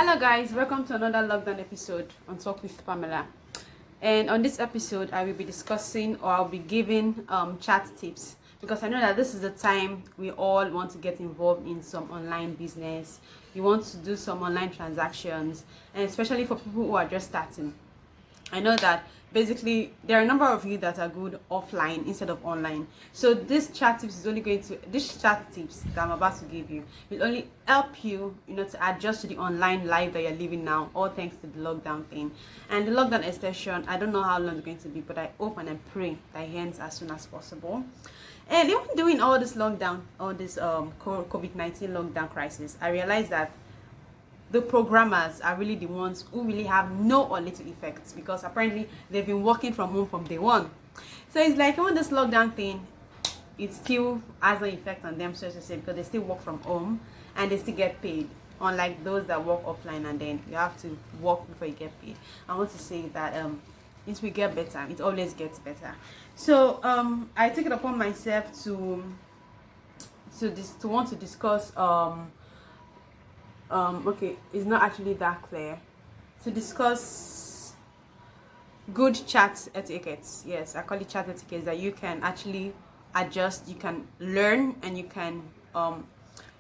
Hello guys, welcome to another lockdown episode on Talk with Pamela. And on this episode, I will be discussing or I'll be giving chat tips, because I know that this is the time we all want to get involved in some online business. You want to do some online transactions, and especially for people who are just starting. I know that basically there are a number of you that are good offline instead of online. So this chat tips that I'm about to give you will only help you, to adjust to the online life that you're living now, all thanks to the lockdown thing. And the lockdown extension, I don't know how long it's going to be, but I hope and I pray that it ends as soon as possible. And even doing all this lockdown, all this COVID-19 lockdown crisis, I realized that the programmers are really the ones who really have no or little effects, because apparently they've been working from home from day one. So it's like on this lockdown thing, it still has an effect on them, so to say, because they still work from home and they still get paid, unlike those that work offline and then you have to work before you get paid. I want to say that it will get better. It always gets better. So I take it upon myself to want to discuss okay, it's not actually that clear, to discuss good chat etiquettes. Yes, I call it chat etiquettes that you can actually adjust, you can learn, and you can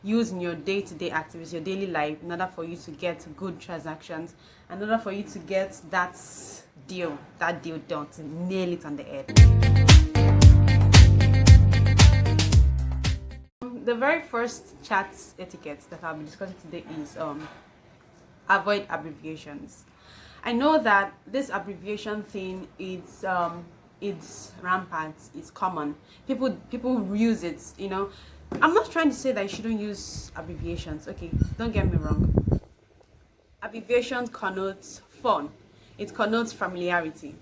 use in your day-to-day activities, your daily life, in order for you to get good transactions, in order for you to get that deal done, to nail it on the head. The very first chat etiquette that I'll be discussing today is avoid abbreviations. I know that this abbreviation thing it's rampant, it's common. People use it, I'm not trying to say that you shouldn't use abbreviations, okay, don't get me wrong. Abbreviations connotes fun, it connotes familiarity.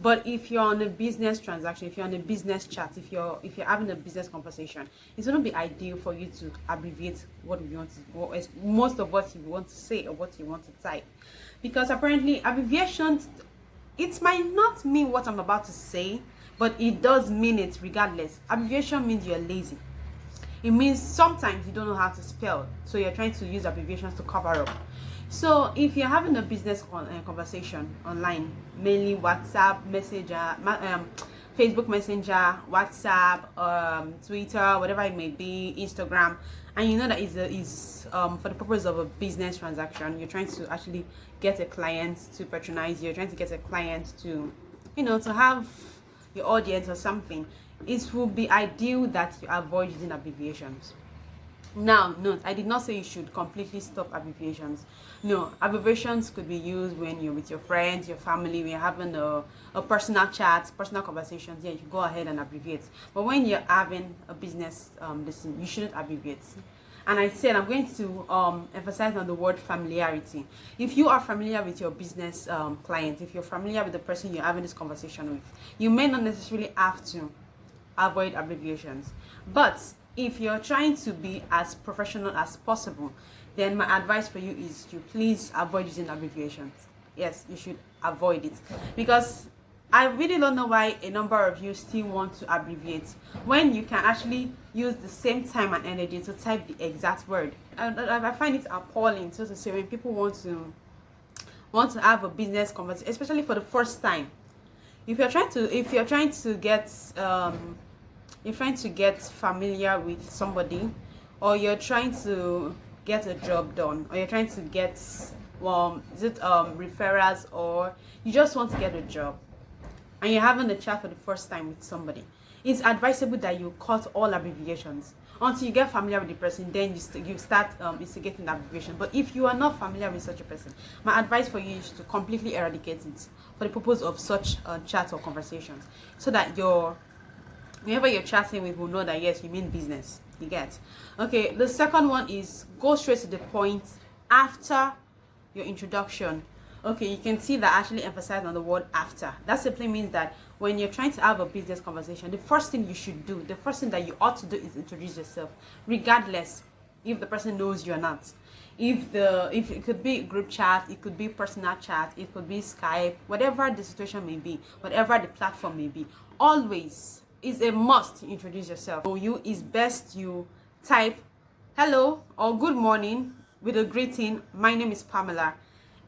But if you're on a business transaction, if you're on a business chat, if you're having a business conversation, it's going to be ideal for you to abbreviate most of what you want to say or what you want to type, because apparently abbreviations, it might not mean what I'm about to say, but it does mean it regardless. Abbreviation means you're lazy. It means sometimes you don't know how to spell, so you're trying to use abbreviations to cover up. So if you're having a business conversation online, mainly WhatsApp, Messenger, Facebook Messenger, WhatsApp, Twitter, whatever it may be, Instagram, and you know that is for the purpose of a business transaction, you're trying to actually get a client to patronize you, you're trying to get a client to, to have your audience or something, it will be ideal that you avoid using abbreviations. Now, note, I did not say you should completely stop abbreviations. No, abbreviations could be used when you're with your friends, your family, when you're having a personal chat, personal conversations. Yeah, you go ahead and abbreviate. But when you're having a business you shouldn't abbreviate. And I said I'm going to emphasize on the word familiarity. If you are familiar with your business client, if you're familiar with the person you're having this conversation with, you may not necessarily have to avoid abbreviations. But if you're trying to be as professional as possible, then my advice for you is to please avoid using abbreviations. Yes, you should avoid it, because I really don't know why a number of you still want to abbreviate when you can actually use the same time and energy to type the exact word. I find it appalling, so to say, when people want to have a business conversation, especially for the first time. If you're trying to get familiar with somebody, or you're trying to get a job done, or you're trying to get referrals, or you just want to get a job and you're having a chat for the first time with somebody, it's advisable that you cut all abbreviations until you get familiar with the person. Then you start instigating the abbreviation. But if you are not familiar with such a person, my advice for you is to completely eradicate it for the purpose of such chats or conversations, so that whoever you're chatting with will know that yes, you mean business. You get? Okay, the second one is go straight to the point after your introduction. Okay, you can see that I actually emphasize on the word after. That simply means that when you're trying to have a business conversation, the first thing you should do, the first thing that you ought to do, is introduce yourself, regardless if the person knows you or not. If it could be group chat, it could be personal chat, it could be Skype, whatever the situation may be, whatever the platform may be, always is a must to introduce yourself. For you, it's best you type hello or good morning with a greeting, my name is Pamela,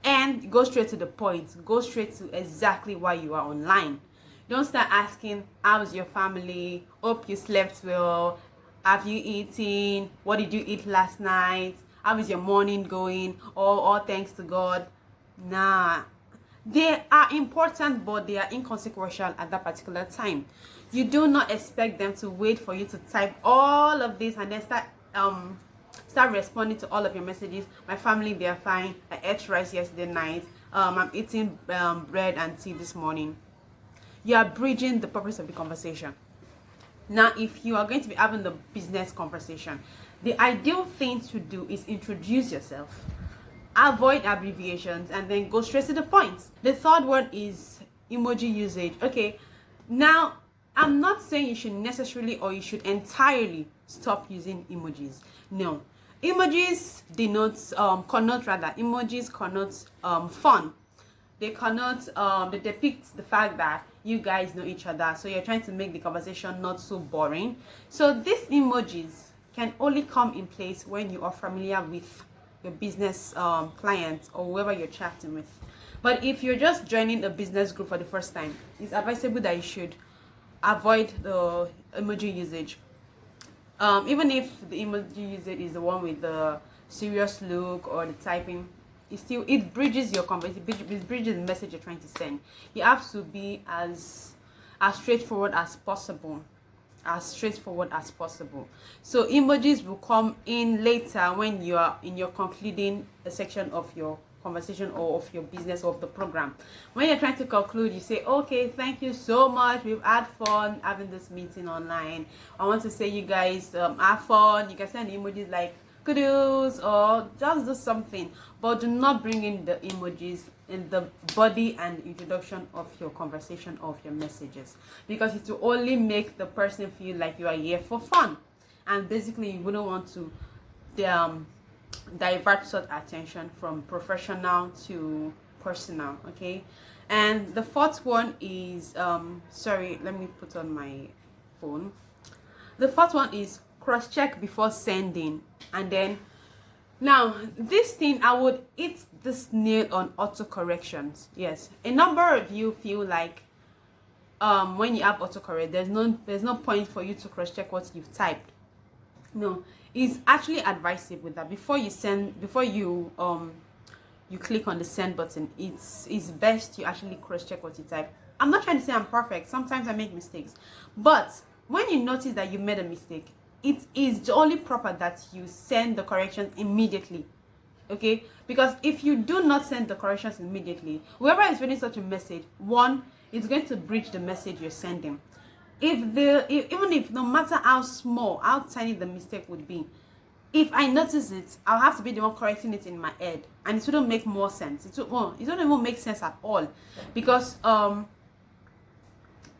and go straight to the point. Go straight to exactly why you are online. Don't start asking, how's your family? Hope you slept well. Have you eaten? What did you eat last night? How is your morning going? All thanks to God. Nah. They are important, but they are inconsequential at that particular time. You do not expect them to wait for you to type all of this and then start responding to all of your messages. My family, they are fine. I ate rice yesterday night. I'm eating bread and tea this morning. You are bridging the purpose of the conversation. Now, if you are going to be having the business conversation, the ideal thing to do is introduce yourself, avoid abbreviations, and then go straight to the point. The third one is emoji usage. Okay, now I'm not saying you should necessarily or you should entirely stop using emojis. No, emojis connote fun. They they depict the fact that you guys know each other, so you're trying to make the conversation not so boring. So these emojis can only come in place when you are familiar with your business clients or whoever you're chatting with. But if you're just joining a business group for the first time, it's advisable that you should avoid the emoji usage. Even if the emoji usage is the one with the serious look or the typing, it bridges your conversation, it bridges the message you're trying to send. You have to be as straightforward as possible. So emojis will come in later when you're concluding a section of your conversation or of your business or of the program. When you're trying to conclude, you say, okay, thank you so much, we've had fun having this meeting online. I want to say you guys have fun. You can send emojis like kudos or just do something, but do not bring in the emojis in the body and introduction of your conversation, of your messages, because it will only make the person feel like you are here for fun, and basically you wouldn't want to divert such attention from professional to personal. Okay, and the fourth one is sorry, let me put on my phone. The fourth one is cross-check before sending. And then now this thing, I would hit this nail on autocorrections. Yes, a number of you feel like when you have autocorrect, there's no point for you to cross-check what you've typed. No, it's actually advisable that before you click on the send button, it's best you actually cross-check what you type. I'm not trying to say I'm perfect. Sometimes I make mistakes, but when you notice that you made a mistake, it is only proper that you send the corrections immediately. Okay, because if you do not send the corrections immediately, whoever is reading such a message, one, it's going to breach the message you're sending. Even if no matter how small, how tiny the mistake would be, if I notice it, I'll have to be the one correcting it in my head, and it wouldn't make more sense. It won't even make sense at all, because a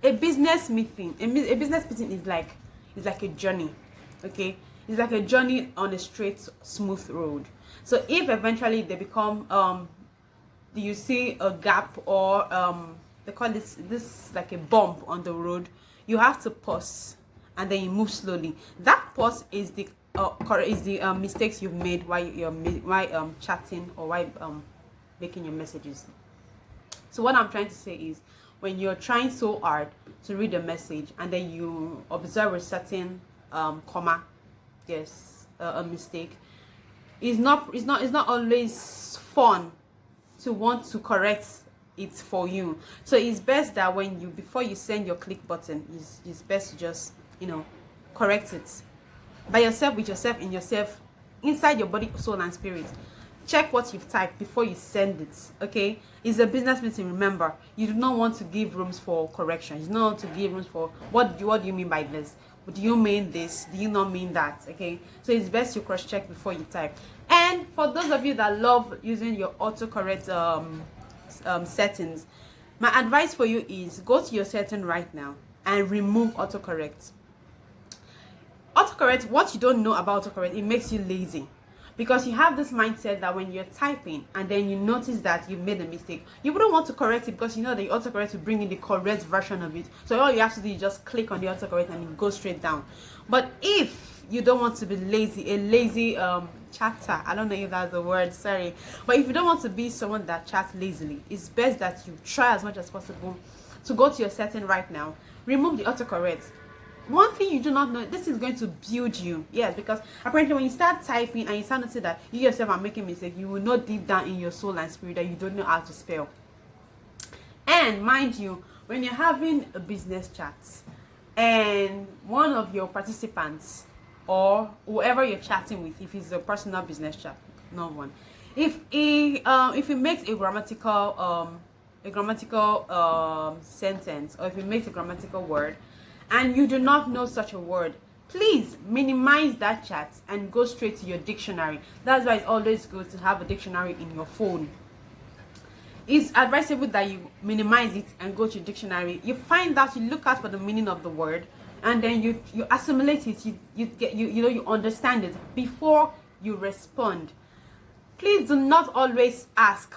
business meeting is like a journey. Okay, it's like a journey on a straight, smooth road. So if eventually they become you see a gap or they call this like a bump on the road, you have to pause and then you move slowly. That pause is the mistakes you've made while you're chatting or while making your messages. So what I'm trying to say is, when you're trying so hard to read a message and then you observe a certain comma, yes, a mistake, it's not always fun to want to correct it for you. So it's best that before you send your click button, it's best to just correct it by yourself, with yourself, in yourself, inside your body, soul, and spirit. Check what you've typed before you send it. Okay, it's a business meeting. Remember, you do not want to give rooms for corrections. You don't want to give rooms for what do you mean by this? Do you mean this? Do you not mean that? Okay, so it's best you cross check before you type. And for those of you that love using your autocorrect settings, my advice for you is go to your setting right now and remove autocorrect. Autocorrect, what you don't know about autocorrect, it makes you lazy. Because you have this mindset that when you're typing and then you notice that you made a mistake, you wouldn't want to correct it because you know the autocorrect will bring in the correct version of it. So all you have to do is just click on the autocorrect and it goes straight down. But if you don't want to be lazy, a lazy chatter. I don't know if that's the word, sorry. But if you don't want to be someone that chats lazily, it's best that you try as much as possible to go to your setting right now. Remove the autocorrect. One thing you do not know, this is going to build you. Yes, because apparently when you start typing and you start noticing that you yourself are making mistakes, you will know deep down in your soul and spirit that you don't know how to spell. And mind you, when you're having a business chat and one of your participants or whoever you're chatting with, if it's a personal business chat, no one, if he makes a grammatical sentence, or if he makes a grammatical word and you do not know such a word, please minimize that chat and go straight to your dictionary. That's why it's always good to have a dictionary in your phone. It's advisable that you minimize it and go to your dictionary. You find out, you look out for the meaning of the word, and then you assimilate it. You understand it before you respond. Please do not always ask,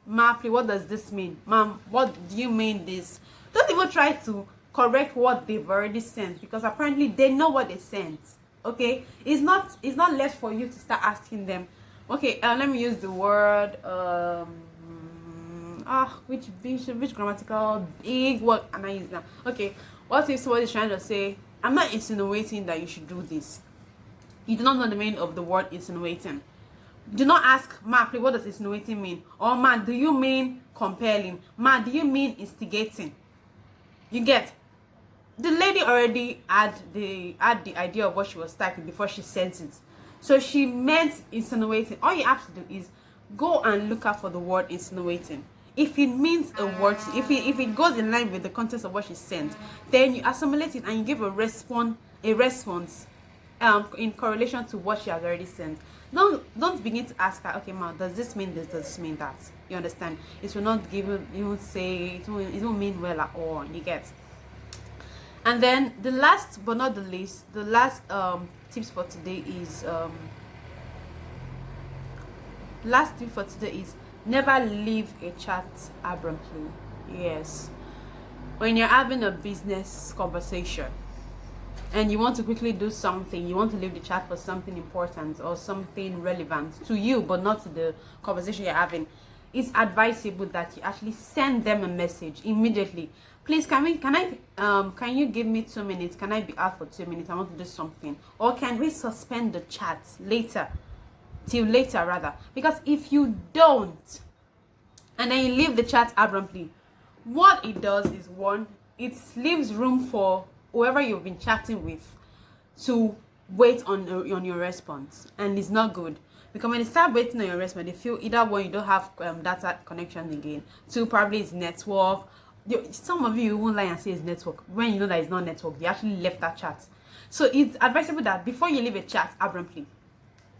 "Ma, please, what does this mean? Ma'am, what do you mean this?" Don't even try to correct what they've already sent, because apparently they know what they sent. Okay, it's not left for you to start asking them. Okay, let me use the word which grammatical big word am I using now? Okay, what if somebody is trying to say, "I'm not insinuating that you should do this." You do not know the meaning of the word insinuating. Do not ask, "Ma, please, what does insinuating mean?" Or, "Ma, do you mean compelling?" "Ma, do you mean instigating?" You get? The lady already had the idea of what she was typing before she sent it. So she meant insinuating. All you have to do is go and look out for the word insinuating. If it means a word, if it goes in line with the context of what she sent, then you assimilate it and you give a response in correlation to what she has already sent. Don't begin to ask her, "Okay, ma, does this mean this? Does this mean that?" You understand? It will not give you won't say it won't mean well at all. You get? And then the last but not the least, the last tips for today is never leave a chat abruptly. Yes, when you're having a business conversation and you want to quickly do something, you want to leave the chat for something important or something relevant to you but not to the conversation you're having, it's advisable that you actually send them a message immediately. "Please, can you give me 2 minutes? Can I be out for 2 minutes? I want to do something." Or, "Can we suspend the chat till later rather?" Because if you don't and then you leave the chat abruptly, what it does is, one, it leaves room for whoever you've been chatting with to wait on your response, and it's not good. Because when they start waiting on your response, they feel either one, you don't have data connection again, two, probably it's network. Some of you won't lie and say it's network when you know that it's not network. You actually left that chat. So it's advisable that before you leave a chat abruptly,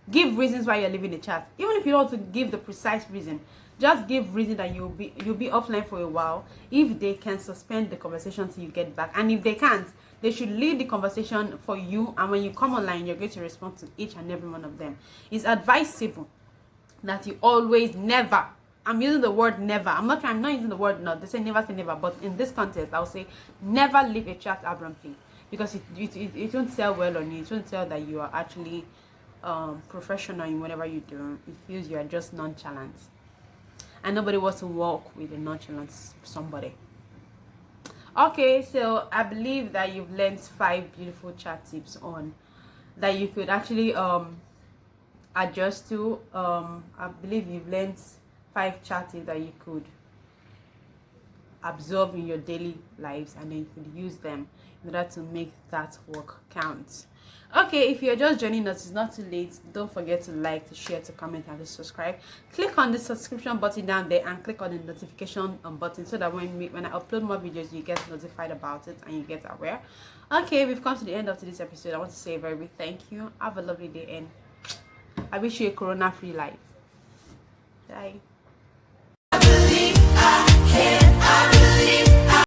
give reasons why you're leaving the chat. Even if you don't want to give the precise reason, just give reason that you'll be offline for a while. If they can suspend the conversation till you get back, and if they can't, they should leave the conversation for you, and when you come online, you're going to respond to each and every one of them. It's advisable that you always never, I'm using the word never, I'm not using the word not. They say never say never, but in this context I'll say never leave a chat abruptly, because it won't tell well on you. It won't tell that you are actually professional in whatever you do. It feels you are just nonchalant, and nobody wants to work with a nonchalant somebody. Okay, so I believe that you've learned 5 beautiful chat tips on that you could actually adjust to. I believe you've learned 5 chat tips that you could absorb in your daily lives, and then you could use them in order to make that work count. Okay, if you're just joining us, it's not too late. Don't forget to like, to share, to comment, and to subscribe. Click on the subscription button down there and click on the notification button, so that when I upload more videos, you get notified about it and you get aware. Okay, we've come to the end of today's episode. I want to say a very big thank you. Have a lovely day, and I wish you a corona-free life. Bye. I believe I can.